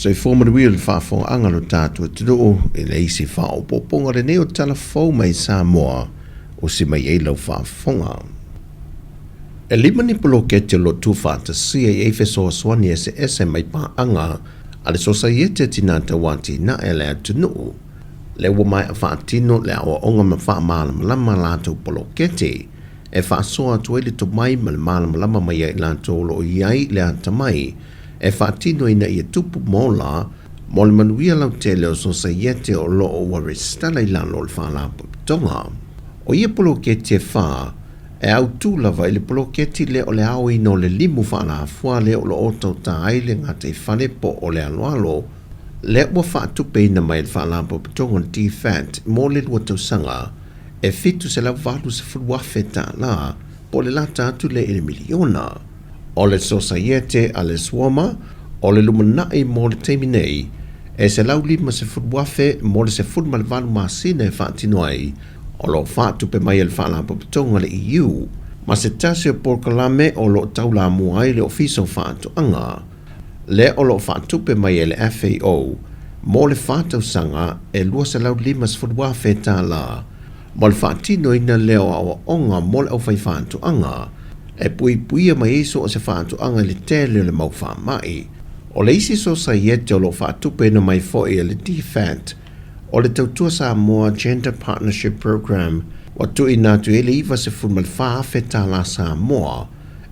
So former wheel whafo angalo tātua tudu e leisi whao poponga re neo tala fau mai Sāmoa o si mai eilau whafonga. E lima ni polokete lo tu whātasia e Efeso swani ese mai paanga ale sosaiete tinata wati na ele atunu. Le wa mai whaatino le awa onga ma wha malama lātou polokete e whaasoa tuele to mai malama mai e lātou lo iai le atamai e whaatino ina ia tupu mola mo le manuia lau tele o sosaiete o lo o waristala ilano le whaalapo tonga. O ia polokete wha e au tūlava i le poloketi le o le au ino le limu whaala fua le o le otau ta aile ngā te whale po o le aloalo le ua whaatupe ina mai le whaala po pitonga T-Fat mo le lua tausanga e fitu se la valu se furuafe ta la po le lata atu le ili miliona o le sosaiete a le suama o le lumanai mo le teiminei e se lau lima se furuafe mo le se furma le valu masina e whaatinoai o lo whaatupe mai le whaala po pitonga le EU ma se tase o porkalame o lo taula muai le ofiso whaatuanga le o lo whaatupe mai le FAO mo le whaatausanga e lua se lau lima se furuafe ta la mo le whaatino ina leo awa onga mo le au whai whaatuanga e puia mai iso o se whaatuanga le tele le mau wha mai o le isi so saiete o lo whaatupe na mai fo e le T-Fat o le tautua Samoa Gender Partnership Program wa tui nātu ele iwa se fumal whaafe Tala Samoa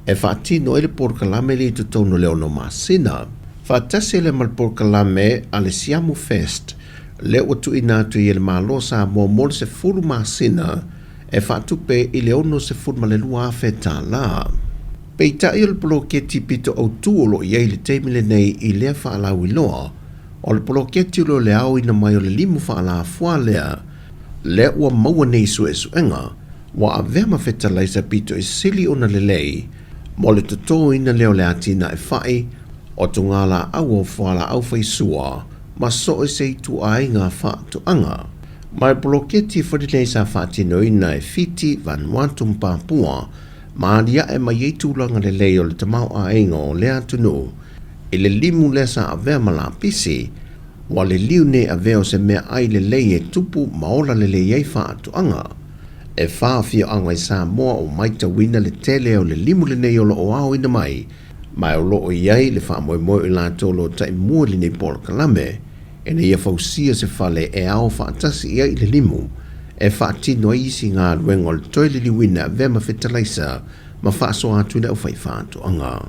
e whaatino ele porkalame li tutono leo no masina. Whaatase le mal porkalame a le Siamu Fest le wa tui nātu ele malo Samoa mo se furu masina e whaatupe i le ono se furu le lua afe Tala. Peita i le poloketi pito au tuolo i eile teimile nei i lea whaalau i loa o le poloketi lo le au ina mai o le limu whaala fua lea le ua maua nei suenga wa a vema feta laisa pito i sili ona le lei mo le toto ina leo le atina e whai o tungala au o whaala au whaisua ma so e se tu ai ngā whaatuanga. Mai poloketi whadilei sa whaatino ina e fiti Vanuatu Papua ma alia e mai eitulanga le lei o le tamau a inga o le atunu i le limu lesa a vea malapisi, wa le liune a vea o se mea ai le lei e tupu maola le lei ei whaatuanga. E whaafia anga i Sāmoa o maita wina le tele o le limu le nei o lo o au ina mai o lo o iai le wha moe i la tolo tai mua li nei por kalame, e ne ia fausia se whale e au whaatasi iai le limu, e whaatino isi ngā ruenga o le toile li wina a vea mawhetalaisa ma whaaso atu le au whai whaatuanga.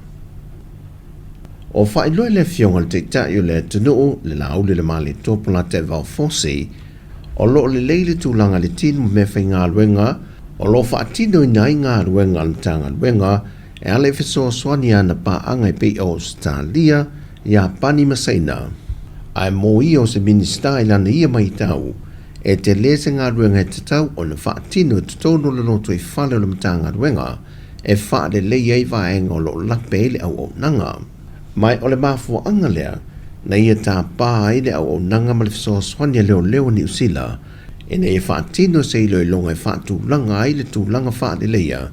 O whaeloi le fionga le te taio le tunuu le laule le mali tōpula te vau fosi, o lo le leile tūlanga le tinu me whai ngā ruenga, o lo whaatino i nai ngā ruenga le tanga ruenga, e ale Efeso swani ana pa angai pe o Stalia, ia pani masaina. Ai mo i o se minister ilana ia mai tau, e te lese ngā ruenga e te tau o le whaatino te tono le loto i whale o le matanga ruenga, e whaade le iei vaenga o lo lape le au o nanga. Mai o le mafua anga lea, na ia tā pā ile au o nanga ma le Efeso swani leo ni usila, e ne e whaatino se ilo i longa e whaatūlanga ai le tūlanga whaade leia,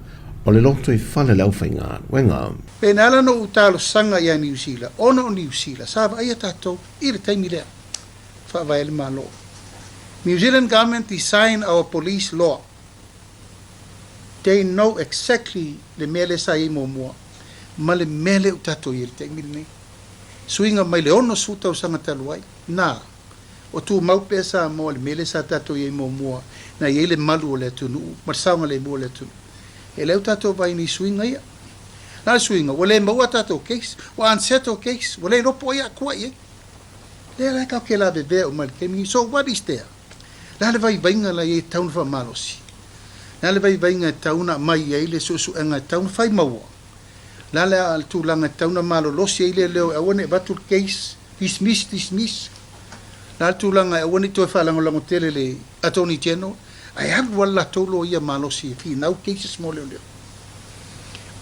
o le loto i whale le au whainga ruenga. Pena ala no utalo sanga ia New Zealand, ono o New Zealand, sāwa ia tātou, i le taimi lea, whaavai le malo. New Zealand government design our police law. They know exactly le mele sa i mo mua, ma le mele u tātou i le taimi nei. Suinga mai le ono suta o sanga taluai, nā, o tū maupe sa mo le mele sa tātou i mo mua, na i le malu o le tunu, marsaunga le mua le tunu. E leo tātou vai ni suinga ia. Nā suinga, wale maua tātou case, wa anseto case, wale ropo ia kua ia. Lea lai kau ke la bebe o mali kemi, so what is there? Nā le vai vainga la ie taun wha malosi. Nā le vai vainga tauna mai ia ile susu enga taun whai maua. Nā le al tūlanga tauna malo losi ile leo awane batul case, dismiss. Nā le tūlanga awane toi whalangolango tele le Attorney General, I have wala tolo ia malosi fi now cases mo leo.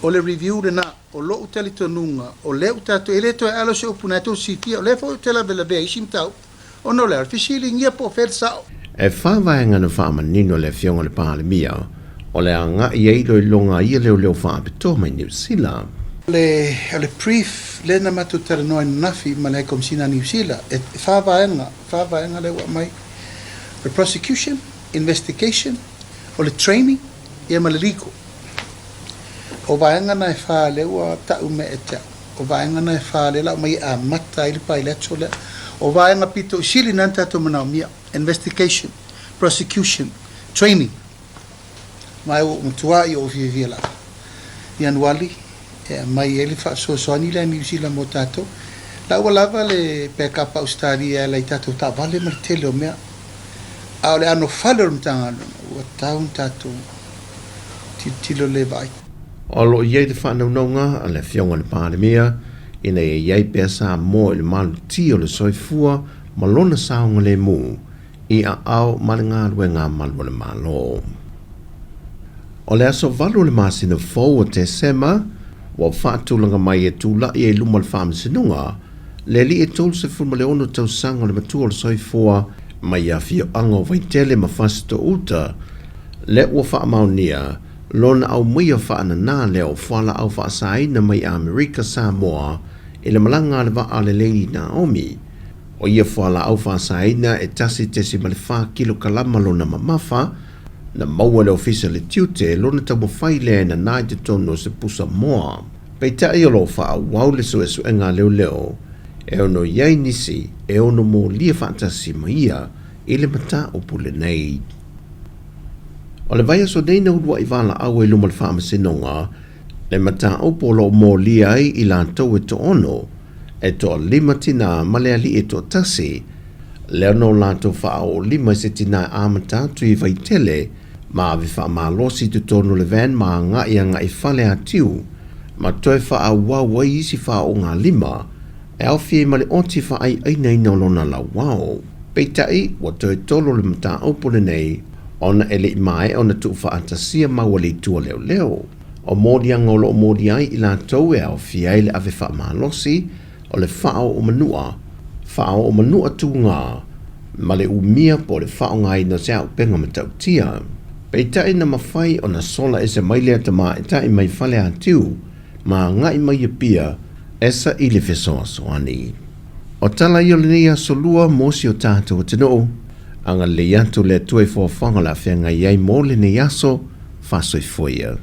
O le review de na o lo utali tonunga o le utato ele to alo se opunato si fi o le fo tela bela be sim tau o no le fisili ngia po fersa. E whaavaenga na whaamanino le fionga le pālemia o le anga i eilo i longa i leo whaapito mai New Zealand. Le brief le na matutara noa nafi ma le komsina New Zealand e whāwaenga le wa mai the prosecution, investigation o le training ia ma le legal o vaenga na e wha le wa tau me e te o vaenga na e wha le la mai a mata ili pa iletso le o vaenga pito sili nanta to manao mia investigation, prosecution, training mai o mutua i o vivia la ianuali mai ele fa so ni le New Zealand mo tato la lava le pe kapa Australia le tato ta vale martelo mea a le ano falo mtanga o taun tato tilo le vai o lo ye de fa no nga ale fionga le pandemia ina ye pesa mo le mal tio le soifua malona saunga le mu i a au malanga wenga malwala malo o le aso valu le masino fo o te sema wa whaatulanga mai e tūla i e luma le whaamisinunga, le li e tōlu se fulma le ono tau sanga le matua le soifua mai a fio ango vaitele ma whasito uta, le ua whaamaunia, lona au muia whaana nā leo whala au whaasaina mai a Amerika Samoa e le malanga le waa le Lady Naomi, o ia whala au whaasaina e tasi tesi ma le 4 kilo kalama lona mamafa, na maua le ofisa le tiute lona tau mawhai lea na nai te tono se pusa moa. Pei tai o lo wha wau le su e ngā leo e ono iai nisi e ono mō lia whaatasi maia i le mata o pule nei. O le vai so nei na udua i wala au e luma le whaamasinonga le mata o polo mō lia ai i lantou e to ono e to lima tina malea li e to tasi leo no lantou wha o lima se tina amata tui vai tele ma vi fa ma losi te tonu le van ma nga ia nga i fale atiu ma toi fa a wa isi fa o nga lima e au fie ma le oti fa ai nei no lona la wao peitai wa toi tolo le mata opole nei ona ele mai ona tu fa atasia ma wali tua leo o modi angolo o modi ai i la tau e au fie le ave fa ma losi o le fa o manua tu nga ma le umia po le fa o ngai no se au penga matau tia peitai na mawhai o na sola e se mailea tama e tai mai fale atiu, ma ngai mai e pia, esa ili fesoa soani. O tala i o le nei asolua mosi o tātou o tino, anga le atu le tue fo whangala whenga iai mo le nei aso, fasoi foia.